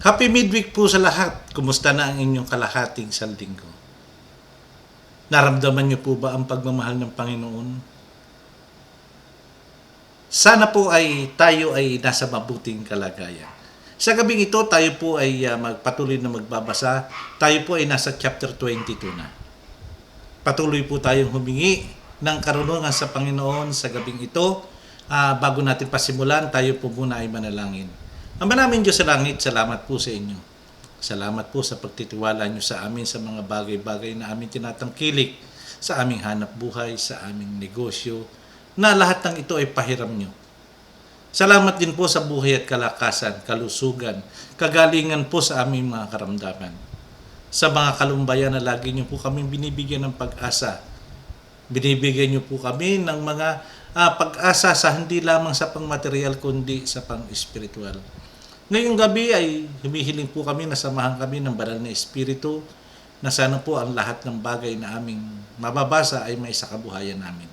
Happy midweek po sa lahat. Kumusta na ang inyong kalahating saldinggo? Naramdaman niyo po ba ang pagmamahal ng Panginoon? Sana po ay tayo ay nasa mabuting kalagayan. Sa gabing ito, tayo po ay magpatuloy na magbabasa. Tayo po ay nasa chapter 22 na. Patuloy po tayong humingi ng karunungan sa Panginoon sa gabing ito. Bago natin pasimulan, tayo po muna ay manalangin. Ama namin Diyos sa langit, salamat po sa inyo. Salamat po sa pagtitiwala nyo sa amin sa mga bagay-bagay na aming tinatangkilik sa aming hanap buhay, sa aming negosyo, na lahat ng ito ay pahiram nyo. Salamat din po sa buhay at kalakasan, kalusugan, kagalingan po sa aming mga karamdaman. Sa mga kalumbayan na lagi nyo po kami binibigyan ng pag-asa. Binibigyan nyo po kami ng mga pag-asa sa hindi lamang sa pang-material kundi sa pang-espiritual. Ngayong gabi ay humihiling po kami na samahan kami ng banal na Espiritu na sana po ang lahat ng bagay na aming mababasa ay may sakabuhayan namin.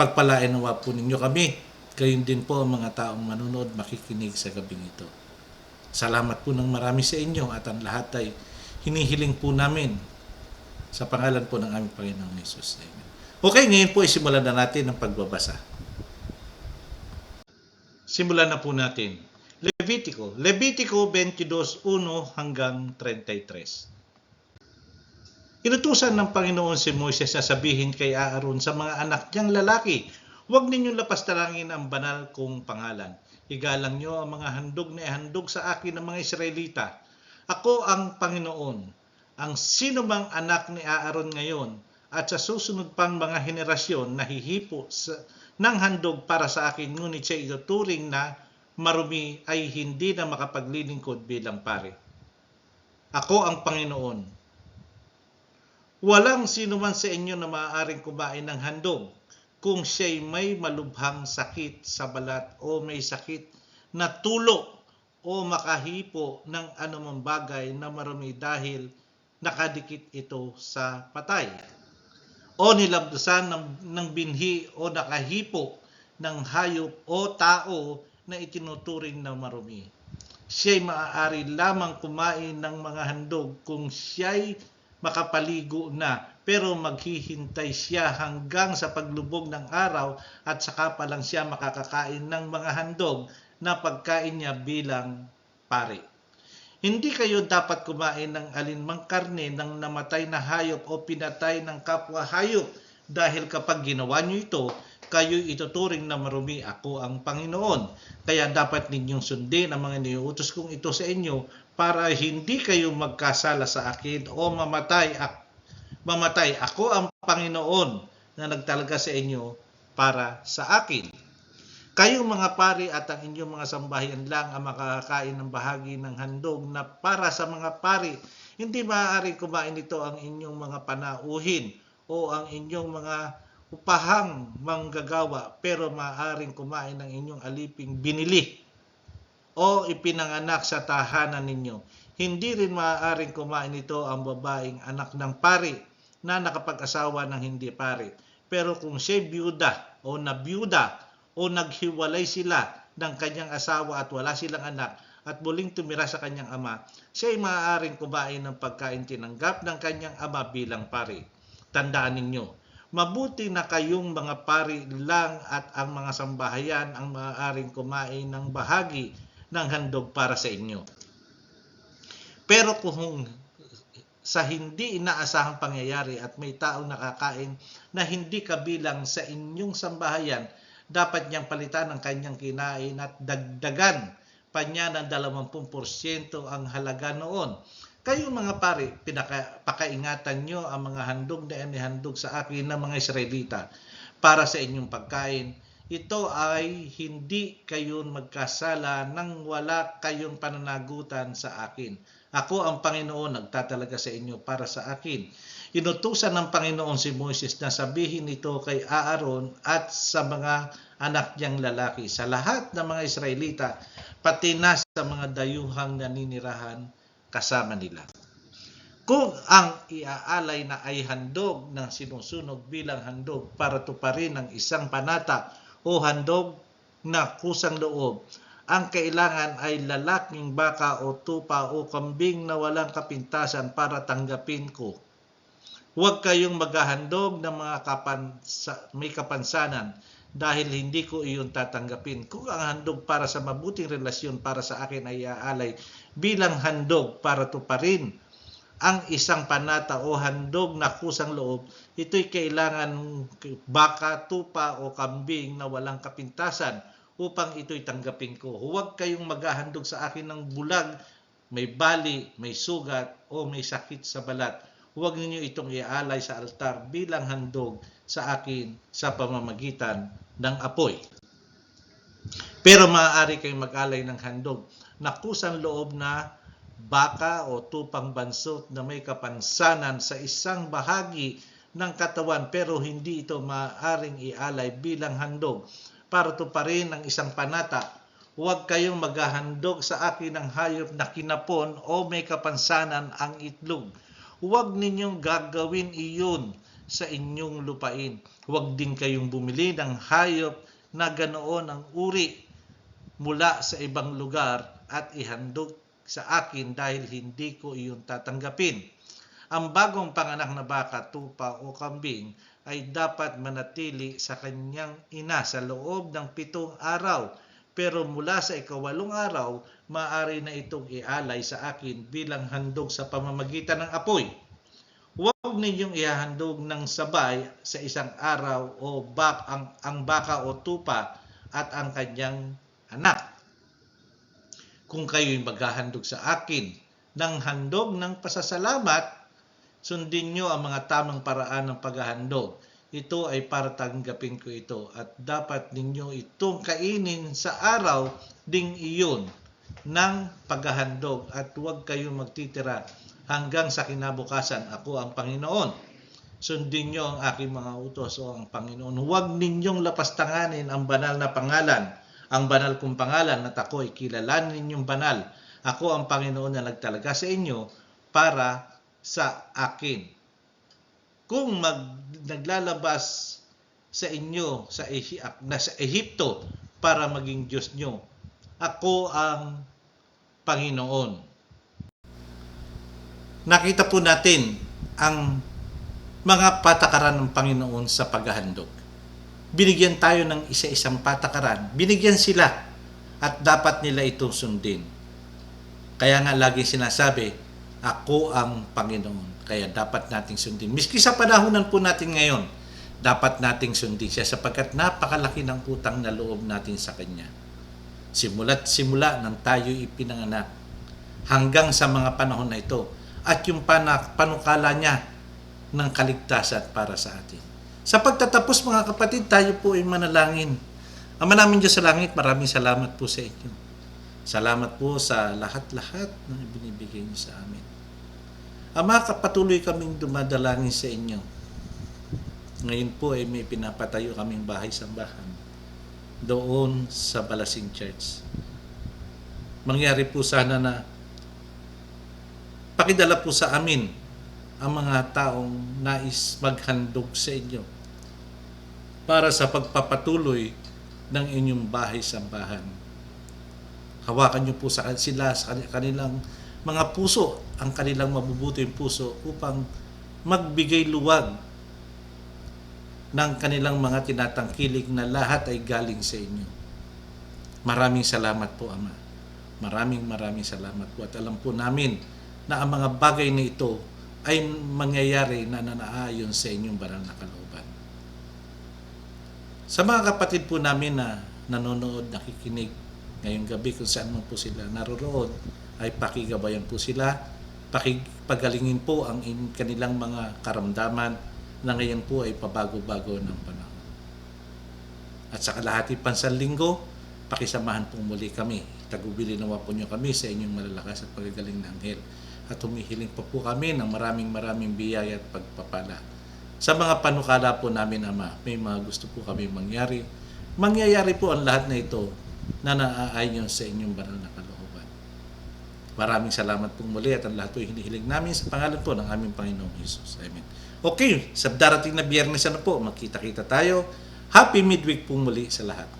Pagpalain nawa po ninyo kami, gayon din po ang mga taong manunood, makikinig sa gabing ito. Salamat po ng marami sa inyo at ang lahat ay hinihiling po namin sa pangalan po ng aming Panginoong Hesus. Amen. Okay, ngayon po isimulan na natin ang pagbabasa. Simulan na po natin. Levitico 22:1 hanggang 33. Inutusan ng Panginoon si Moises na sabihin kay Aaron sa mga anak niyang lalaki, huwag ninyong lapastalangin ang banal kong pangalan. Igalang niyo ang mga handog na ihandog sa akin ng mga Israelita. Ako ang Panginoon. Ang sino mang anak ni Aaron ngayon at sa susunod pang mga henerasyon na hihipo ng handog para sa akin, ngunit siya ituturing na marumi ay hindi na makapaglilingkod bilang pare. Ako ang Panginoon. Walang sino man sa inyo na maaaring kumain ng handog kung siya'y may malubhang sakit sa balat o may sakit na tulo o makahipo ng anumang bagay na marumi dahil nakadikit ito sa patay. O nilabdasan ng binhi o nakahipo ng hayop o tao na itinuturing na marumi. Siya'y maaari lamang kumain ng mga handog kung siya'y makapaligo na, pero maghihintay siya hanggang sa paglubog ng araw at saka pa lang siya makakakain ng mga handog na pagkain niya bilang pari. Hindi kayo dapat kumain ng alinmang karne ng namatay na hayop o pinatay ng kapwa hayop, dahil kapag ginawa niyo ito, kayo'y ituturing na marumi. Ako ang Panginoon. Kaya dapat ninyong sundin ang mga iniuutos kong ito sa inyo para hindi kayo magkasala sa akin o mamatay. Ako ang Panginoon na nagtalaga sa inyo para sa akin. Kayong mga pari at ang inyong mga sambahayan lang ang makakakain ng bahagi ng handog na para sa mga pari. Hindi maaari kumain ito ang inyong mga panauhin o ang inyong mga upahang manggagawa, pero maaaring kumain ng inyong aliping binili o ipinanganak sa tahanan ninyo. Hindi rin maaaring kumain ito ang babaeng anak ng pari na nakapag-asawa ng hindi pari. Pero kung siya'y biyuda o nabiyuda o naghiwalay sila ng kanyang asawa at wala silang anak at muling tumira sa kanyang ama, siya'y maaaring kumain ng pagkain tinanggap ng kanyang ama bilang pari. Tandaan ninyo, mabuti na kayong mga pari lang at ang mga sambahayan ang maaaring kumain ng bahagi ng handog para sa inyo. Pero kung sa hindi inaasahang pangyayari at may taong nakakain na hindi kabilang sa inyong sambahayan, dapat niyang palitan ang kanyang kinain at dagdagan pa niya ng 20% ang halaga noon. Kayong mga pari, pakaingatan nyo ang mga handog na inihandog sa akin ng mga Israelita para sa inyong pagkain. Ito ay hindi kayo magkasala nang wala kayong pananagutan sa akin. Ako ang Panginoon, nagtatalaga sa inyo para sa akin. Inutusan ng Panginoon si Moises na sabihin ito kay Aaron at sa mga anak niyang lalaki, sa lahat ng mga Israelita, pati na sa mga dayuhang naninirahan kasama nila. Kung ang iaalay na ay handog na sinusunog bilang handog para tuparin ang isang panata o handog na kusang loob, ang kailangan ay lalaking baka o tupa o kambing na walang kapintasan para tanggapin ko. Huwag kayong maghahandog ng mga may kapansanan dahil hindi ko iyon tatanggapin. Kung ang handog para sa mabuting relasyon para sa akin ay iaalay bilang handog para tuparin ang isang panata o handog na kusang loob, ito'y kailangan baka, tupa o kambing na walang kapintasan upang ito'y tanggapin ko. Huwag kayong maghahandog sa akin ng bulag, may bali, may sugat o may sakit sa balat. Huwag ninyo itong iaalay sa altar bilang handog sa akin sa pamamagitan ng apoy. Pero maaari kayong mag-alay ng handog na kusang loob na baka o tupang bansot na may kapansanan sa isang bahagi ng katawan pero hindi ito maaaring ialay bilang handog para tuparin ang isang panata. Huwag kayong maghahandog sa akin ng hayop na kinapon o may kapansanan ang itlog. Huwag ninyong gagawin iyon sa inyong lupain. Huwag din kayong bumili ng hayop na ganoon ang uri mula sa ibang lugar at ihandog sa akin dahil hindi ko iyon tatanggapin. Ang bagong panganak na baka, tupa o kambing ay dapat manatili sa kanyang ina sa loob ng 7 araw. Pero mula sa 8 araw, maaari na itong ialay sa akin bilang handog sa pamamagitan ng apoy. Huwag ninyong ihahandog ng sabay sa isang araw o ang baka o tupa at ang kanyang anak. Kung kayo'y maghahandog sa akin ng handog ng pasasalamat, sundin nyo ang mga tamang paraan ng paghahandog. Ito ay para tanggapin ko ito at dapat ninyo itong kainin sa araw ding iyon ng paghahandog at huwag kayong magtitira hanggang sa kinabukasan. Ako ang Panginoon. Sundin nyo ang aking mga utos o ang Panginoon. Huwag ninyong lapastanganin ang banal na pangalan. Ang banal kong pangalan at ako ay kilalanin ninyong banal. Ako ang Panginoon na nagtalaga sa inyo para sa akin. Kung naglalabas sa inyo sa Ehipto para maging Diyos nyo, ako ang Panginoon. Nakita po natin ang mga patakaran ng Panginoon sa paghahandog. Binigyan tayo ng isa-isang patakaran. Binigyan sila at dapat nila itong sundin. Kaya nga lagi sinasabi, ako ang Panginoon. Kaya dapat nating sundin. Miski sa panahonan po natin ngayon, dapat nating sundin siya sapagkat napakalaki ng utang na loob natin sa Kanya. Simula't simula nang tayo ipinanganak hanggang sa mga panahon na ito at yung panukala niya ng kaligtasan para sa atin. Sa pagtatapos mga kapatid, tayo po ay manalangin. Ama namin Diyos sa langit, maraming salamat po sa inyo. Salamat po sa lahat-lahat na ibinibigay niyo sa amin. Ama, patuloy kaming dumadalangin sa inyo. Ngayon po ay may pinapatayo kaming bahay-sambahan doon sa Balasing Church. Mangyari po sana na pakidala po sa amin ang mga taong nais maghandog sa inyo para sa pagpapatuloy ng inyong bahay-sambahan. Hawakan niyo po sila sa kanilang mga puso, ang kanilang mabubuting puso upang magbigay luwag ng kanilang mga tinatangkilik na lahat ay galing sa inyo. Maraming salamat po, Ama. Maraming salamat po at alam po namin na ang mga bagay na ito ay mangyayari na nanaayon sa inyong banal na kalooban. Sa mga kapatid po namin na nanonood, nakikinig ngayong gabi kung saan man po sila naroroon, ay pakigabayan po sila, pagalingin po ang kanilang mga karamdaman na ngayon po ay pabago-bago ng panahon. At sa kalahati pansanlinggo, pakisamahan po muli kami. Tagubili nawa po niyo kami sa inyong malalakas at pagagaling na anghel. At humihiling pa po kami ng maraming biyaya at pagpapala. Sa mga panukala po namin, Ama, may mga gusto po kami mangyari. Mangyayari po ang lahat na ito na naaayon sa inyong banal na kalooban. Maraming salamat po muli at ang lahat po hinihiling namin sa pangalan po ng aming Panginoong Jesus. Amen. Okay, sa darating na Biyernes po, magkita-kita tayo. Happy midweek po muli sa lahat.